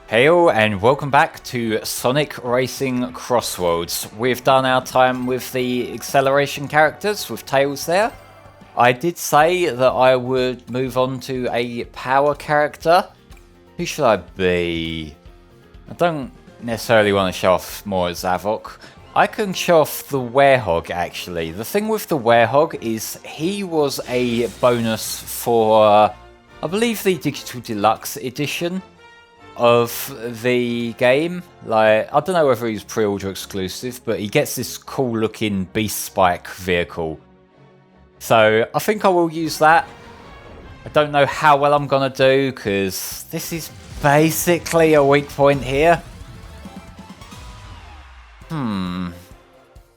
Hey all, and welcome back to Sonic Racing CrossWorlds. We've done our time with the acceleration characters, with Tails there. I did say that I would move on to a power character. Who should I be? I don't necessarily want to show off more as Zavok. I can show off the Werehog actually. The thing with the Werehog is he was a bonus for, I believe, the Digital Deluxe edition of the game. Like, I don't know whether he's pre-order exclusive, but he gets this cool looking Beast Spike vehicle. So I think I will use that. I don't know how well I'm gonna do, because this is basically a weak point here.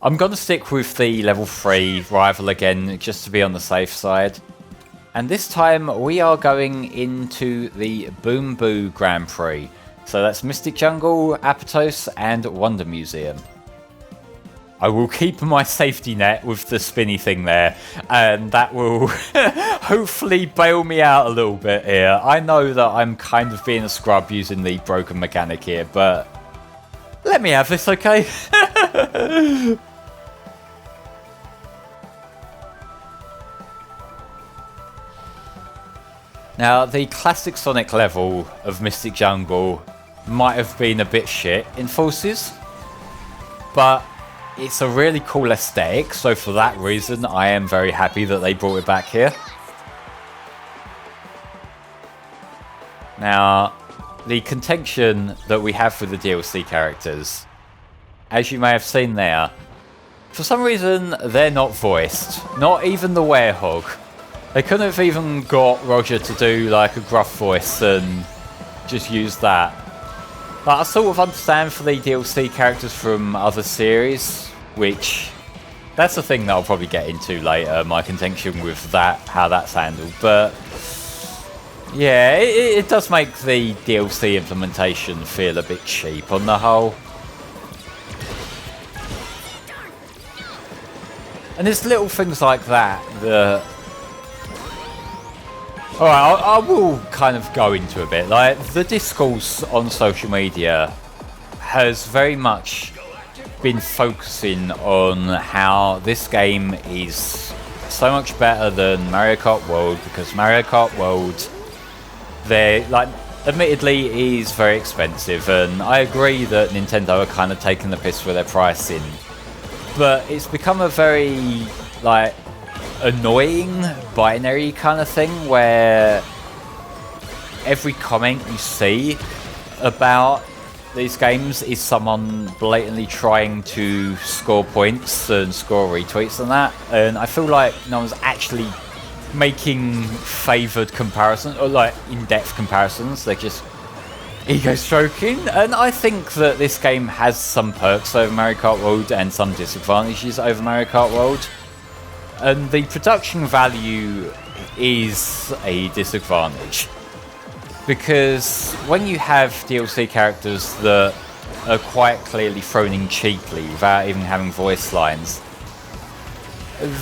I'm gonna stick with the level 3 rival again, just to be on the safe side. And this time we are going into the Boom Boo Grand Prix. So that's Mystic Jungle, Apatos and Wonder Museum. I will keep my safety net with the spinny thing there, and that will hopefully bail me out a little bit here. I know that I'm kind of being a scrub using the broken mechanic here, but let me have this, okay? Now, the classic Sonic level of Mystic Jungle might have been a bit shit in Forces, but it's a really cool aesthetic, so for that reason I am very happy that they brought it back here. Now, the contention that we have with the DLC characters, as you may have seen there, for some reason they're not voiced, not even the Werehog. They couldn't have even got Roger to do like a gruff voice and just use that. But I sort of understand for the DLC characters from other series, which that's the thing that I'll probably get into later, my contention with that, how that's handled. But yeah, it does make the DLC implementation feel a bit cheap on the whole. And there's little things like that that... Alright, I will kind of go into a bit. Like, the discourse on social media has very much been focusing on how this game is so much better than Mario Kart World, because Mario Kart World, they're like, admittedly is very expensive, and I agree that Nintendo are kind of taking the piss with their pricing, but it's become a very like annoying binary kind of thing where every comment you see about these games is someone blatantly trying to score points and score retweets and that, and I feel like no one's actually making favoured comparisons or like in-depth comparisons. They're just ego stroking, and I think that this game has some perks over Mario Kart World and some disadvantages over Mario Kart World. And the production value is a disadvantage, because when you have DLC characters that are quite clearly thrown in cheaply without even having voice lines,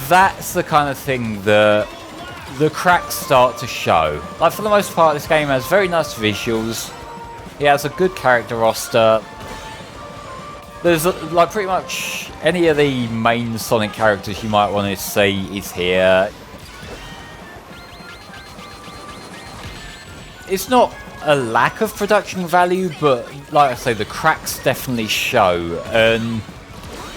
that's the kind of thing that the cracks start to show. Like, for the most part, this game has very nice visuals, it has a good character roster. There's like pretty much any of the main Sonic characters you might want to see is here. It's not a lack of production value, but like I say, the cracks definitely show. And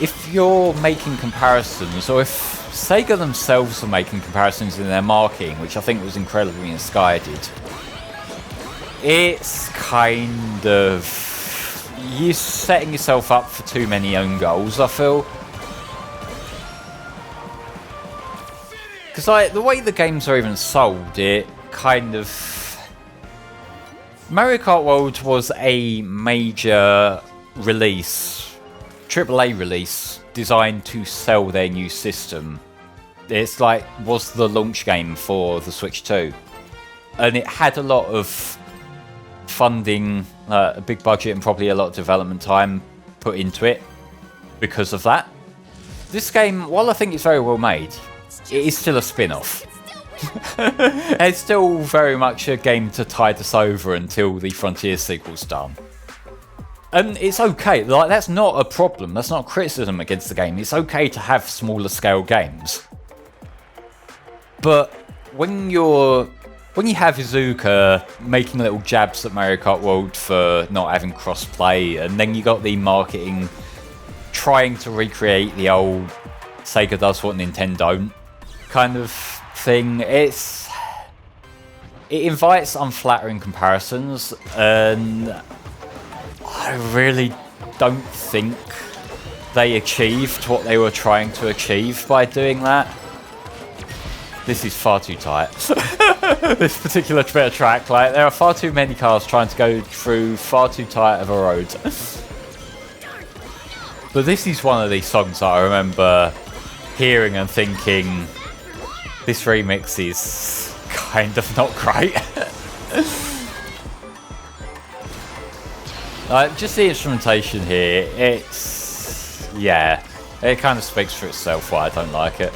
if you're making comparisons, or if Sega themselves are making comparisons in their marketing, which I think was incredibly misguided, it's kind of... you're setting yourself up for too many own goals, I feel. Because like, the way the games are even sold, it kind of... Mario Kart World was a major release, AAA release, designed to sell their new system. It's like, was the launch game for the Switch 2. And it had a lot of funding, a big budget, and probably a lot of development time put into it because of that. This game, while I think it's very well made, it is still a spin-off. It's still very much a game to tide us over until the Frontier sequel's done. And it's okay, like that's not a problem, that's not a criticism against the game. It's okay to have smaller scale games. But when you have Izuka making little jabs at Mario Kart World for not having cross-play, and then you got the marketing trying to recreate the old Sega does what Nintendo don't kind of thing, it invites unflattering comparisons, and I really don't think they achieved what they were trying to achieve by doing that. This is far too tight. This particular bit of track, like there are far too many cars trying to go through far too tight of a road. But this is one of these songs that I remember hearing and thinking, this remix is kind of not great. Just the instrumentation here, yeah, it kind of speaks for itself why I don't like it.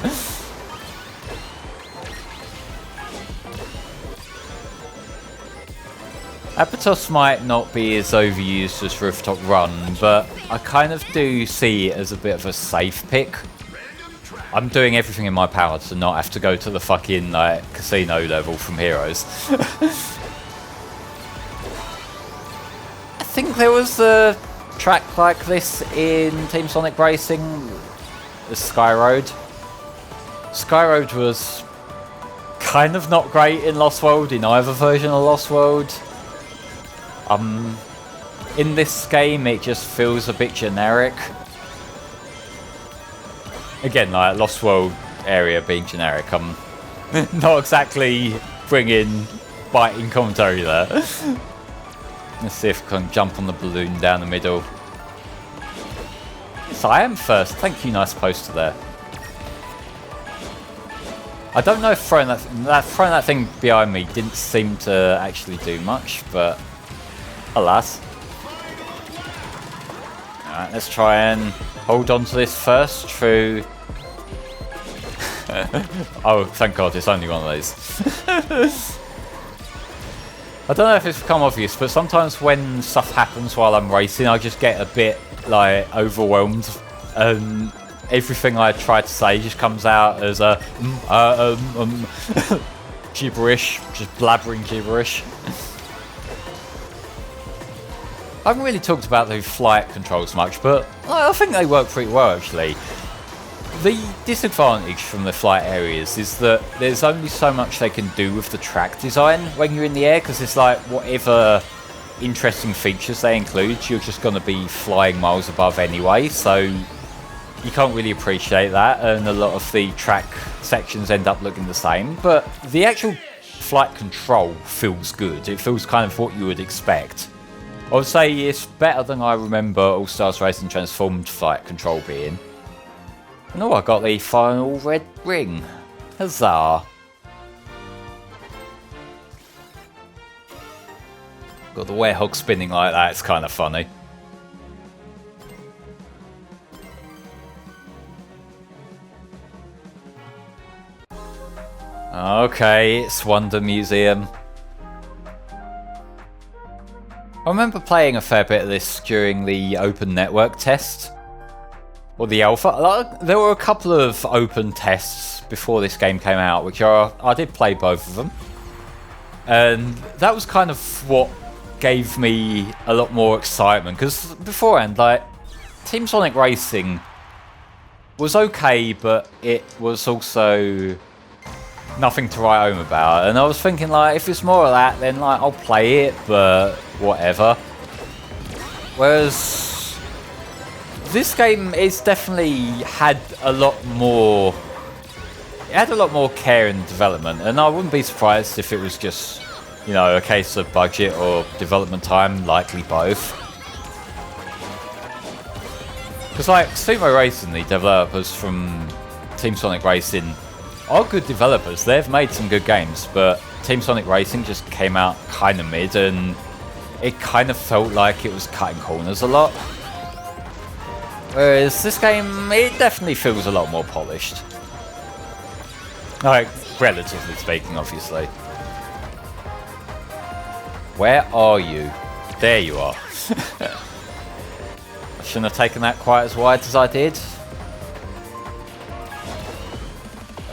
Apatos might not be as overused as Rooftop Run, but I kind of do see it as a bit of a safe pick. I'm doing everything in my power to not have to go to the fucking casino level from Heroes. I think there was a track like this in Team Sonic Racing, the Sky Road. Sky Road was kind of not great in Lost World, in either version of Lost World. In this game it just feels a bit generic. Again, like Lost World area being generic, I'm not exactly bringing biting commentary there. Let's see if I can jump on the balloon down the middle. Yes, I am first. Thank you, nice poster there. I don't know if throwing that thing behind me didn't seem to actually do much, but alas. Alright, let's try and hold on to this first through... Oh, thank God, it's only one of those. I don't know if it's become obvious, but sometimes when stuff happens while I'm racing, I just get a bit, like, overwhelmed. And everything I try to say just comes out as a... gibberish, just blabbering gibberish. I haven't really talked about the flight controls much, but I think they work pretty well, actually. The disadvantage from the flight areas is that there's only so much they can do with the track design when you're in the air, because it's like whatever interesting features they include, you're just going to be flying miles above anyway, so you can't really appreciate that, and a lot of the track sections end up looking the same. But the actual flight control feels good. It feels kind of what you would expect. I would say it's better than I remember All Stars Racing Transformed flight control being. And oh, I got the final red ring. Huzzah! Got the werehog spinning like that, it's kind of funny. Okay, it's Wonder Museum. I remember playing a fair bit of this during the open network test. Or the alpha. There were a couple of open tests before this game came out, which I did play both of them. And that was kind of what gave me a lot more excitement, because beforehand, like, Team Sonic Racing was okay, but it was also nothing to write home about. And I was thinking, like, if it's more of that, then like I'll play it, but whatever. Whereas this game is definitely had a lot more. It had a lot more care in development, and I wouldn't be surprised if it was just, you know, a case of budget or development time, likely both. Because like Sumo Racing, the developers from Team Sonic Racing are good developers. They've made some good games, but Team Sonic Racing just came out kind of mid, and it kind of felt like it was cutting corners a lot. Whereas this game, it definitely feels a lot more polished. Like, relatively speaking, obviously. Where are you? There you are. I shouldn't have taken that quite as wide as I did.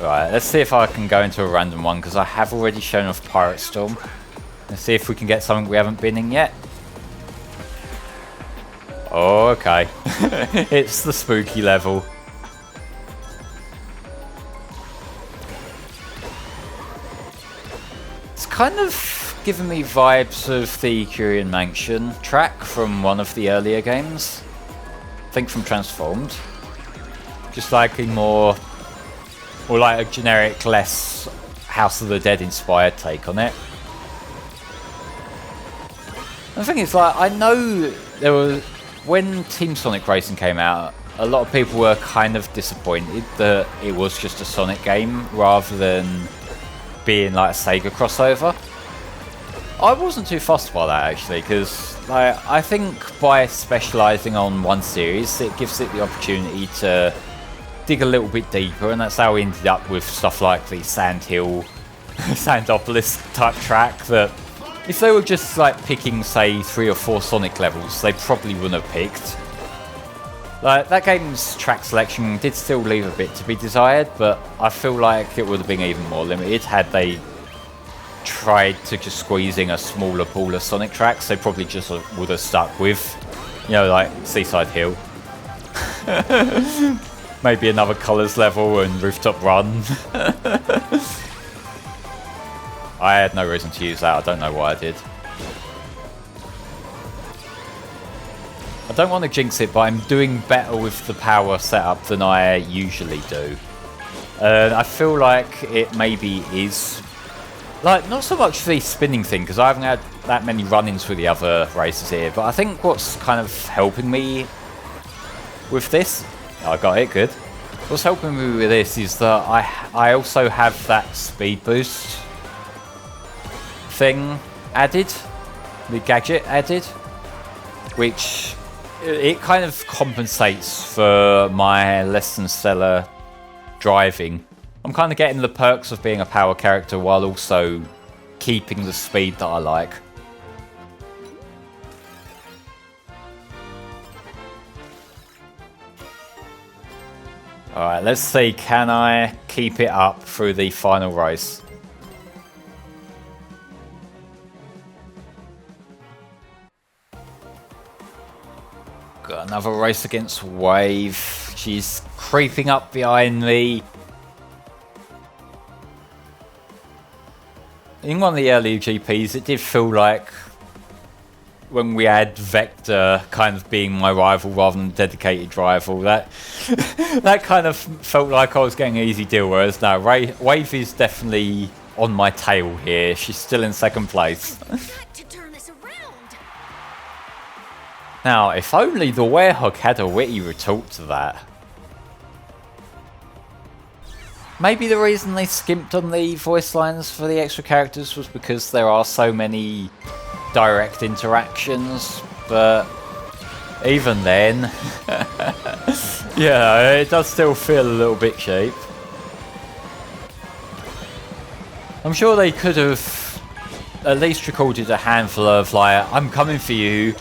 Right, let's see if I can go into a random one, because I have already shown off Pirate Storm. Let's see if we can get something we haven't been in yet. Oh, okay. It's the spooky level. It's kind of giving me vibes of the Curian Mansion track from one of the earlier games. I think from Transformed. Just like a more... or like a generic, less House of the Dead inspired take on it. The thing is, like, I know there was... when Team Sonic Racing came out, a lot of people were kind of disappointed that it was just a Sonic game rather than being like a Sega crossover. I wasn't too fussed by that actually, because like, I think by specialising on one series, it gives it the opportunity to dig a little bit deeper, and that's how we ended up with stuff like the Sand Hill, Sandopolis type track that if they were just like picking, say, 3 or 4 Sonic levels, they probably wouldn't have picked. Like, that game's track selection did still leave a bit to be desired, but I feel like it would have been even more limited had they tried to just squeeze in a smaller pool of Sonic tracks. They probably just would have stuck with, you know, like Seaside Hill. Maybe another Colours level and Rooftop Run. I had no reason to use that, I don't know why I did. I don't want to jinx it, but I'm doing better with the power setup than I usually do. I feel like it maybe is... like, not so much the spinning thing, because I haven't had that many run-ins with the other races here, but I think what's kind of helping me with this... I got it, good. What's helping me with this is that I also have that speed boost thing added, the gadget added, which it kind of compensates for my less than stellar driving. I'm kind of getting the perks of being a power character while also keeping the speed that I like. Alright, let's see, can I keep it up through the final race? Got another race against Wave. She's creeping up behind me. In one of the earlier GPs, it did feel like when we had Vector kind of being my rival rather than dedicated rival, that that kind of felt like I was getting an easy deal, whereas now Wave is definitely on my tail here. She's still in second place. Now, if only the Werehog had a witty retort to that. Maybe the reason they skimped on the voice lines for the extra characters was because there are so many direct interactions, but even then, yeah, it does still feel a little bit cheap. I'm sure they could have at least recorded a handful of like, I'm coming for you,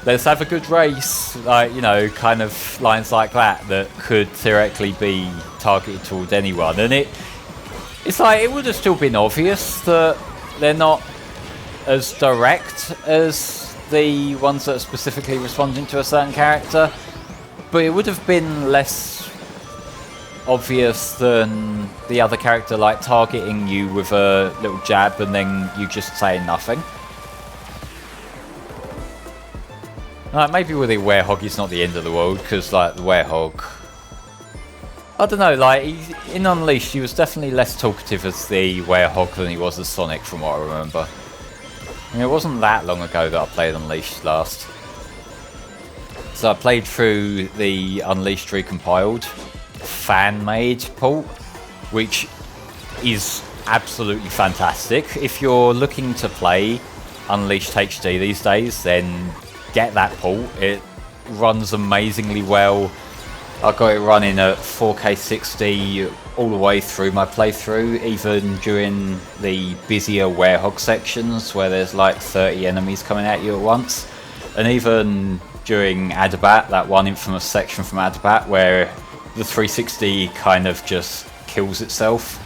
let's have a good race, like, you know, kind of lines like that that could theoretically be targeted toward anyone. And it's like, it would have still been obvious that they're not as direct as the ones that are specifically responding to a certain character, but it would have been less obvious than the other character like targeting you with a little jab and then you just saying nothing. Like, maybe with the Werehog it's not the end of the world, because like the Werehog, I don't know, like in Unleashed he was definitely less talkative as the Werehog than he was as Sonic from what I remember. I mean, it wasn't that long ago that I played Unleashed last. So I played through the Unleashed Recompiled fan-made port, which is absolutely fantastic. If you're looking to play Unleashed HD these days, then get that port. It runs amazingly well. I got it running at 4K 60 all the way through my playthrough, even during the busier werehog sections where there's like 30 enemies coming at you at once. And even during Adabat, that one infamous section from Adabat where the 360 kind of just kills itself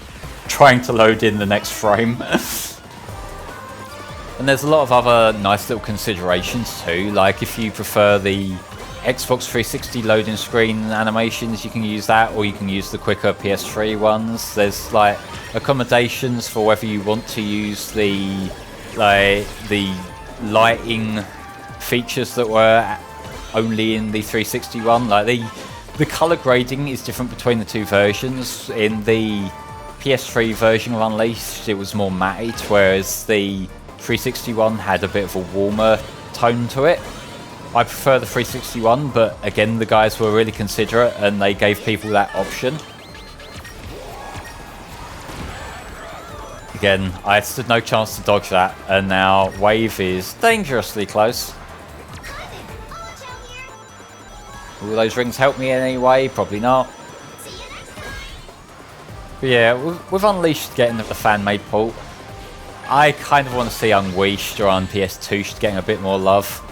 trying to load in the next frame. And there's a lot of other nice little considerations too, like if you prefer the Xbox 360 loading screen animations, you can use that, or you can use the quicker PS3 ones. There's like accommodations for whether you want to use the lighting features that were only in the 360 one. Like the color grading is different between the two versions. In the PS3 version of Unleashed, it was more matte, whereas the 360 one had a bit of a warmer tone to it. I prefer the 360 one, but again, the guys were really considerate and they gave people that option. Again, I stood no chance to dodge that, and now Wave is dangerously close. Will those rings help me in any way? Probably not. But yeah, with Unleashed getting the fan-made port, I kind of want to see Unleashed or on PS2 getting a bit more love.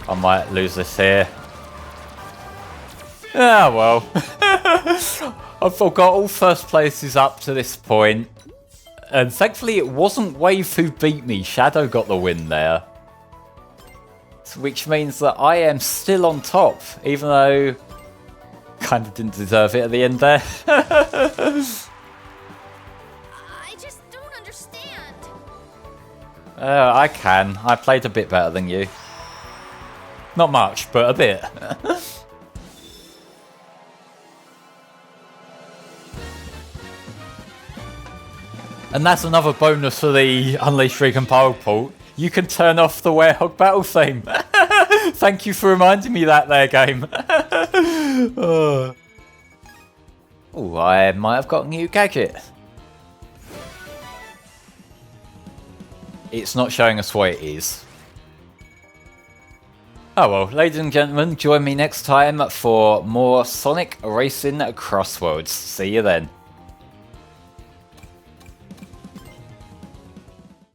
I might lose this here. Ah, well. I forgot all first places up to this point. And thankfully it wasn't Wave who beat me. Shadow got the win there. Which means that I am still on top, even though kind of didn't deserve it at the end there. I just don't understand. I can. I played a bit better than you. Not much, but a bit. And that's another bonus for the Unleashed Recompiled port. You can turn off the Werehog battle theme. Thank you for reminding me that there, game. Oh, I might have got a new gadget. It's not showing us what it is. Oh well, ladies and gentlemen, join me next time for more Sonic Racing CrossWorlds. See you then.